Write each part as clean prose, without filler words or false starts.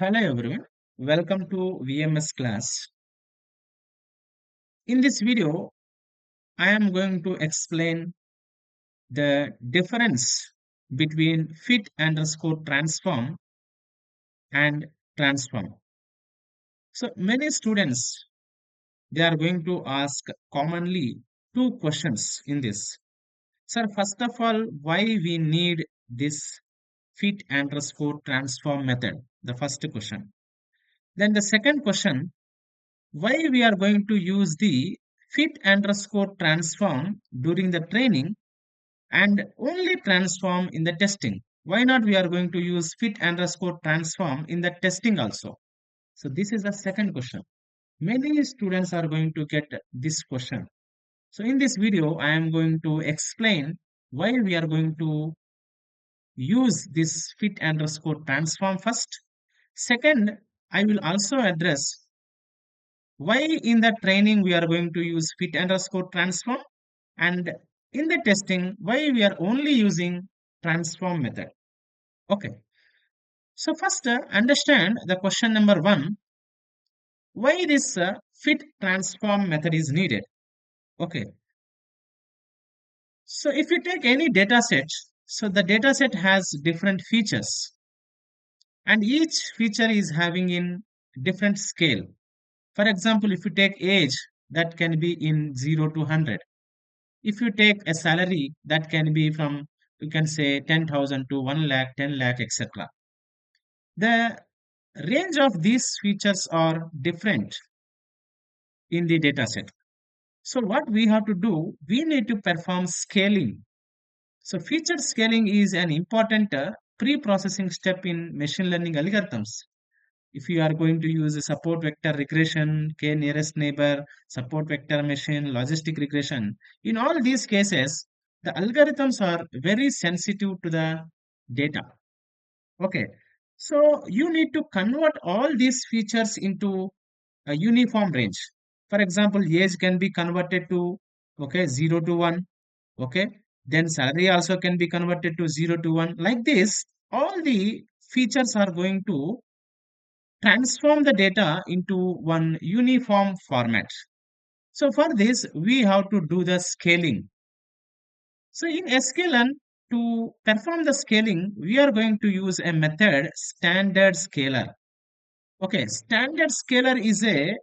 Hello everyone, welcome to VMS class. In this video, I am going to explain the difference between fit underscore transform and transform. So many students, they are going to ask commonly two questions in this. Sir, first of all, why we need this fit underscore transform method? The first question. Then the second question, why we are going to use the fit underscore transform during the training and only transform in the testing. Why not we are going to use fit underscore transform in the testing also? So this is the second question. Many students are going to get this question. So in this video, I am going to explain why we are going to use this fit underscore transform first. Second, I will also address why in the training we are going to use fit underscore transform, and in the testing why we are only using transform method. Okay, so first understand the question number one, why this fit transform method is needed. Okay, so if you take any data set, so the data set has different features and each feature is having in different scale. For example, if you take age, that can be in 0 to 100. If you take a salary, that can be from, you can say 10,000 to 1 lakh, 10 lakh, etc. The range of these features are different in the data set. So what we have to do, we need to perform scaling. So feature scaling is an important pre-processing step in machine learning algorithms. If you are going to use a support vector regression, k nearest neighbor, support vector machine, logistic regression, in all these cases, the algorithms are very sensitive to the data. Okay, so you need to convert all these features into a uniform range. For example, age can be converted to, okay, 0 to 1. Okay, then salary also can be converted to 0 to 1. Like this, all the features are going to transform the data into one uniform format. So for this, we have to do the scaling. So in sklearn, to perform the scaling, we are going to use a method standard scaler. Okay, standard scaler is a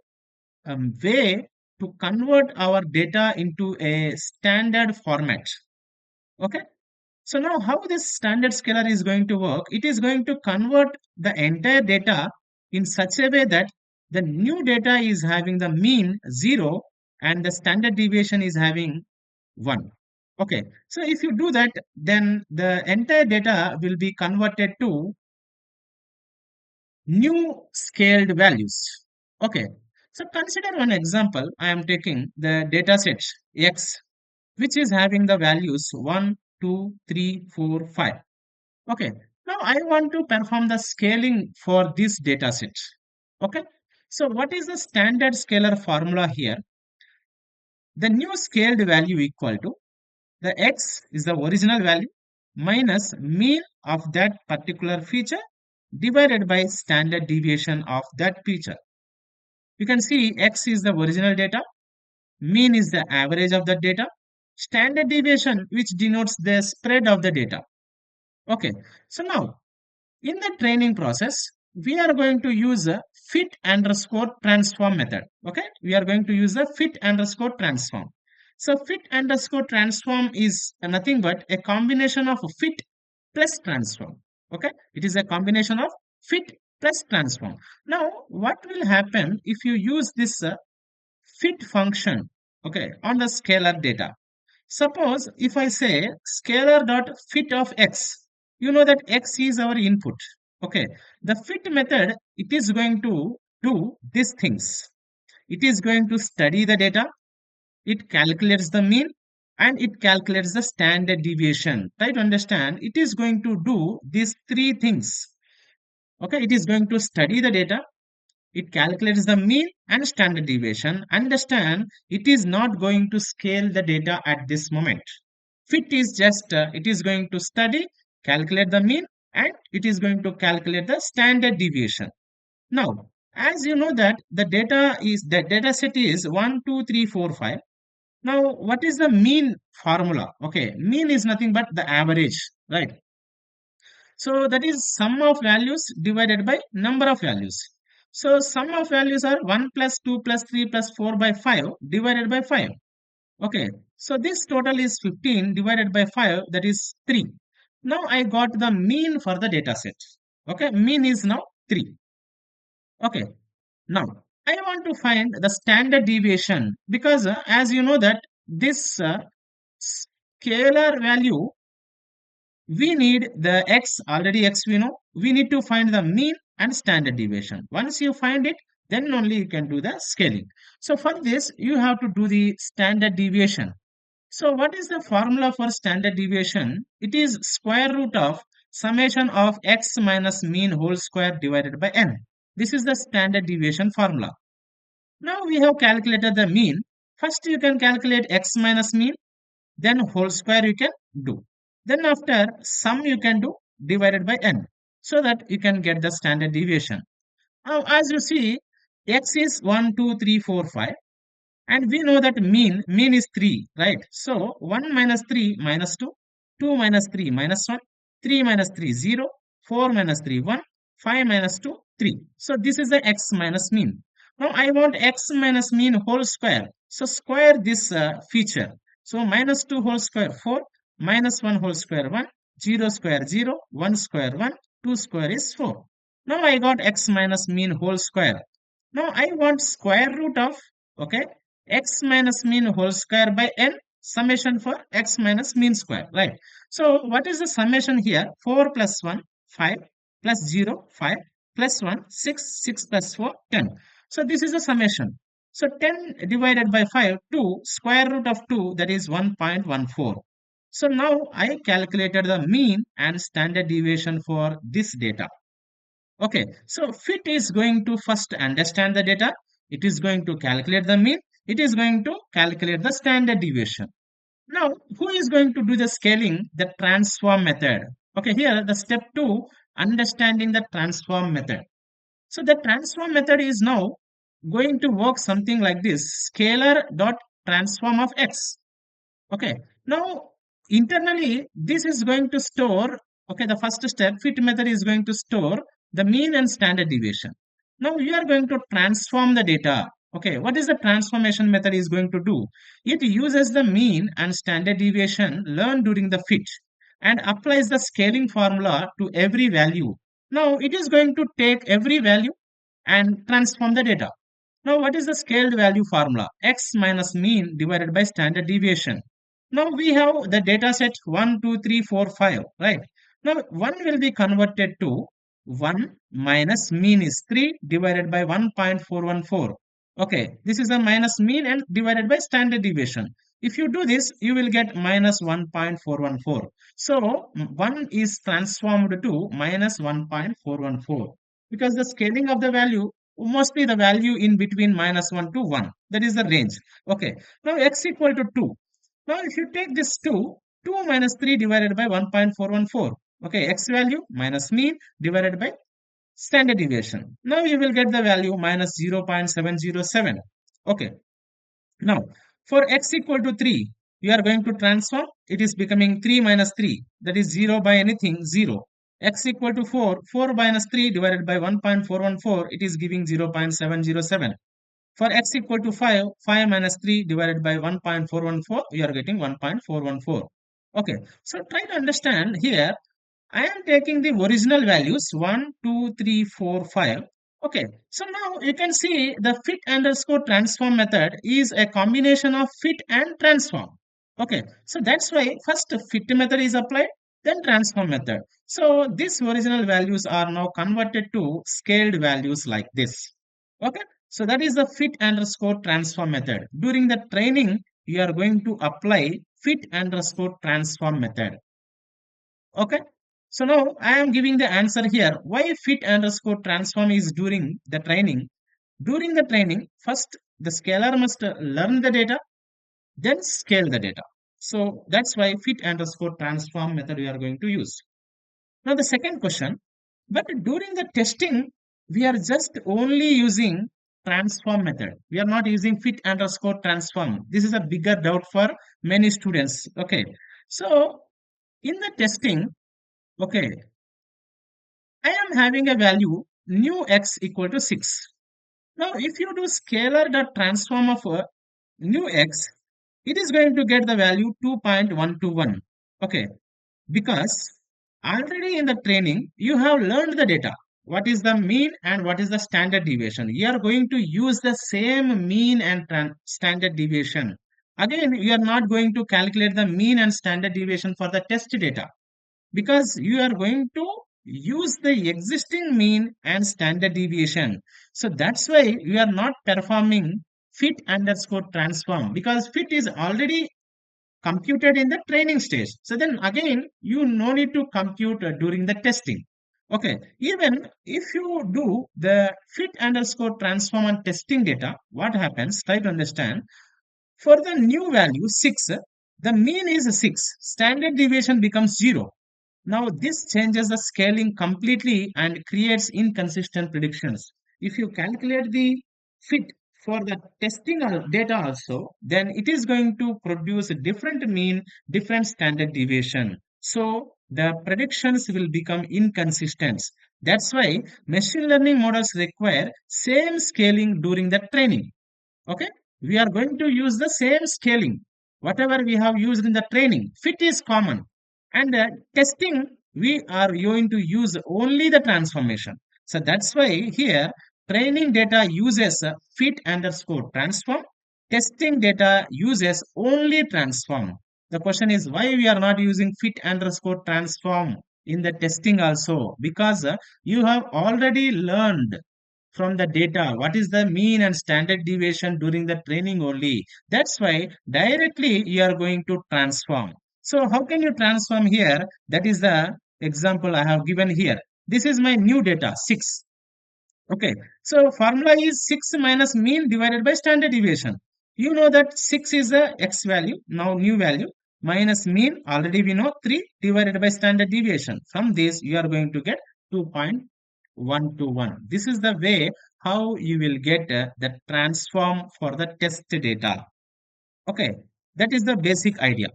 way to convert our data into a standard format. Okay, so now how this standard scaler is going to work? It is going to convert the entire data in such a way that the new data is having the mean 0 and the standard deviation is having 1. Okay, so if you do that, then the entire data will be converted to new scaled values. Okay, so consider one example. I am taking the data set X, which is having the values 1, 2, 3, 4, 5. Okay, now I want to perform the scaling for this data set. Okay, so what is the standard scalar formula here? The new scaled value equal to the X is the original value minus mean of that particular feature divided by standard deviation of that feature. You can see X is the original data, mean is the average of the data, standard deviation which denotes the spread of the data. Okay, so now in the training process, we are going to use a fit underscore transform method. Okay, we are going to use a fit underscore transform. So fit underscore transform is nothing but a combination of fit plus transform. Okay, it is a combination of fit plus transform. Now, what will happen if you use this fit function, okay, on the scalar data? Suppose if I say scalar dot fit of x, you know that x is our input. Okay, the fit method, it is going to do these things. It is going to study the data, it calculates the mean, and it calculates the standard deviation. Try to understand, it is going to do these three things. Okay, it is going to study the data, it calculates the mean and standard deviation. Understand, it is not going to scale the data at this moment. Fit is just, it is going to study, calculate the mean, and it is going to calculate the standard deviation. Now, as you know that the data set is 1, 2, 3, 4, 5. Now, what is the mean formula? Okay, mean is nothing but the average, right? So that is sum of values divided by number of values. So sum of values are 1 plus 2 plus 3 plus 4 by 5 divided by 5. Okay, so this total is 15 divided by 5, that is 3. Now I got the mean for the data set. Okay, mean is now 3. Okay, now I want to find the standard deviation because as you know that this scalar value, we need the x, already x we know, we need to find the mean and standard deviation. Once you find it, then only you can do the scaling. So for this you have to do the standard deviation. So what is the formula for standard deviation? It is square root of summation of x minus mean whole square divided by n. This is the standard deviation formula. Now we have calculated the mean. First you can calculate x minus mean, then whole square you can do. Then after sum you can do divided by n, so that you can get the standard deviation. Now as you see, x is 1, 2, 3, 4, 5. And we know that mean is 3, right? So 1 minus 3 minus 2, 2 minus 3 minus 1, 3 minus 3 0, 4 minus 3 1, 5 minus 2 3. So this is the x minus mean. Now I want x minus mean whole square. So square this feature. So minus 2 whole square 4, minus 1 whole square 1, 0 square 0, 1 square 1, 2 square is 4. Now I got x minus mean whole square. Now I want square root of, okay, x minus mean whole square by n, summation for x minus mean square, right? So what is the summation here? 4 plus 1, 5 plus 0, 5 plus 1, 6, 6 plus 4, 10. So this is the summation. So 10 divided by 5, 2, square root of 2, that is 1.14. So now I calculated the mean and standard deviation for this data. Okay, so fit is going to first understand the data. It is going to calculate the mean. It is going to calculate the standard deviation. Now, who is going to do the scaling? The transform method. Okay, here the step 2, understanding the transform method. So the transform method is now going to work something like this: scalar dot transform of x. Okay. Now, internally, this is going to store, okay, the first step, fit method is going to store the mean and standard deviation. Now, you are going to transform the data. Okay, what is the transformation method is going to do? It uses the mean and standard deviation learned during the fit and applies the scaling formula to every value. Now, it is going to take every value and transform the data. Now, what is the scaled value formula? X minus mean divided by standard deviation. Now, we have the data set 1, 2, 3, 4, 5, right? Now, 1 will be converted to 1 minus mean is 3 divided by 1.414. Okay, this is a minus mean and divided by standard deviation. If you do this, you will get minus 1.414. So, 1 is transformed to minus 1.414 because the scaling of the value mostly the value in between minus 1 to 1. That is the range. Okay. Now x equal to 2. Now if you take this 2, 2 minus 3 divided by 1.414. Okay, x value minus mean divided by standard deviation. Now you will get the value minus 0.707. Okay. Now for x equal to 3, you are going to transform. It is becoming 3 minus 3. That is 0 by anything, 0. X equal to 4, 4 minus 3 divided by 1.414, it is giving 0.707. For x equal to 5, 5 minus 3 divided by 1.414, we are getting 1.414. Okay, so try to understand here. I am taking the original values 1, 2, 3, 4, 5. Okay, so now you can see the fit underscore transform method is a combination of fit and transform. Okay, so that's why first fit method is applied, then transform method. So these original values are now converted to scaled values like this. Okay, so that is the fit underscore transform method. During the training, you are going to apply fit underscore transform method. Okay. So now I am giving the answer here. Why fit underscore transform is during the training? During the training, first the scalar must learn the data, then scale the data. So that's why fit underscore transform method we are going to use. Now the second question, but during the testing, We are just only using transform method. We are not using fit underscore transform. This is a bigger doubt for many students. Okay. So in the testing, okay, I am having a value new x equal to 6. Now, if you do scalar dot transform of new x, it is going to get the value 2.121. Okay, because already in the training, you have learned the data. What is the mean and what is the standard deviation? You are going to use the same mean and standard deviation. Again, you are not going to calculate the mean and standard deviation for the test data because you are going to use the existing mean and standard deviation. So that's why you are not performing fit underscore transform because fit is already computed in the training stage. So then again, you no need to compute during the testing. Okay, even if you do the fit underscore transform on testing data, what happens? Try to understand. For the new value 6, the mean is 6, standard deviation becomes 0. Now, this changes the scaling completely and creates inconsistent predictions. If you calculate the fit for the testing data also, then it is going to produce a different mean, different standard deviation. So, the predictions will become inconsistent. That's why machine learning models require same scaling during the training. Okay, we are going to use the same scaling whatever we have used in the training. Fit is common, and testing we are going to use only the transformation. So that's why here training data uses fit underscore transform, testing data uses only transform. The question is why we are not using fit underscore transform in the testing also, because you have already learned from the data what is the mean and standard deviation during the training only. That's why directly you are going to transform. So how can you transform here? That is the example I have given here. This is my new data 6. Okay, so formula is 6 minus mean divided by standard deviation. You know that 6 is the x value, now new value, minus mean, already we know 3 divided by standard deviation. From this, you are going to get 2.121. This is the way how you will get the transform for the test data. Okay, that is the basic idea.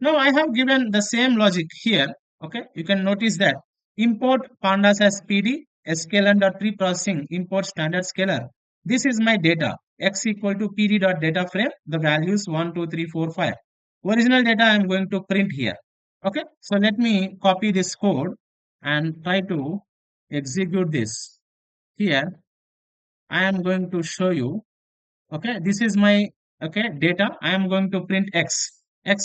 Now I have given the same logic here. Okay, you can notice that import pandas as PD, sklearn dot pre-processing, import standard scaler. This is my data. X equal to PD dot data frame. The values 1, 2, 3, 4, 5. Original data I am going to print here. Okay, so let me copy this code and try to execute this. Here I am going to show you. Okay, this is my okay data. I am going to print x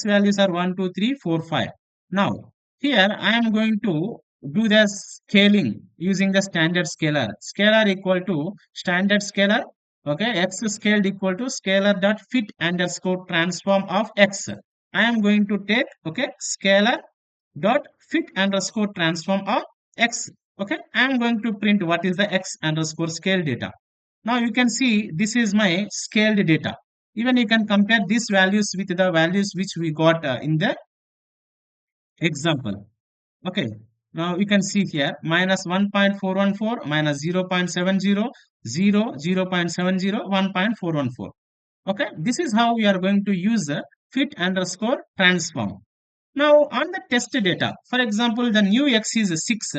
values are 1 2 3 4 5. Now here I am going to do the scaling using the standard scaler. Scalar equal to standard scaler. Okay, x scaled equal to scalar dot fit underscore transform of x. I am going to take okay scalar dot fit underscore transform of x. Okay, I am going to print what is the x underscore scale data. Now you can see this is my scaled data. Even you can compare these values with the values which we got in the example. Okay. Now you can see here minus 1.414 minus 0.70, 0.70, 1.414. Okay. This is how we are going to use the fit underscore transform. Now, on the test data, for example, the new x is 6.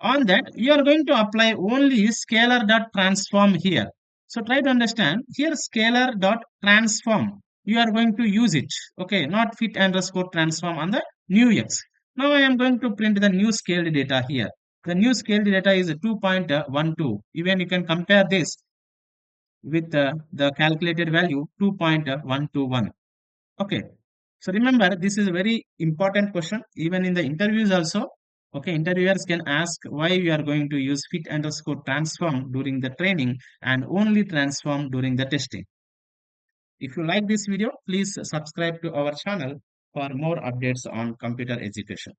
On that, you are going to apply only scalar dot transform here. So, try to understand here scalar dot transform. You are going to use it. Okay, not fit underscore transform on the new x. Now, I am going to print the new scaled data here. The new scaled data is 2.12. Even you can compare this with the calculated value 2.121. Okay. So remember, this is a very important question. Even in the interviews also, okay, interviewers can ask why we are going to use fit underscore transform during the training and only transform during the testing. If you like this video, please subscribe to our channel for more updates on computer education.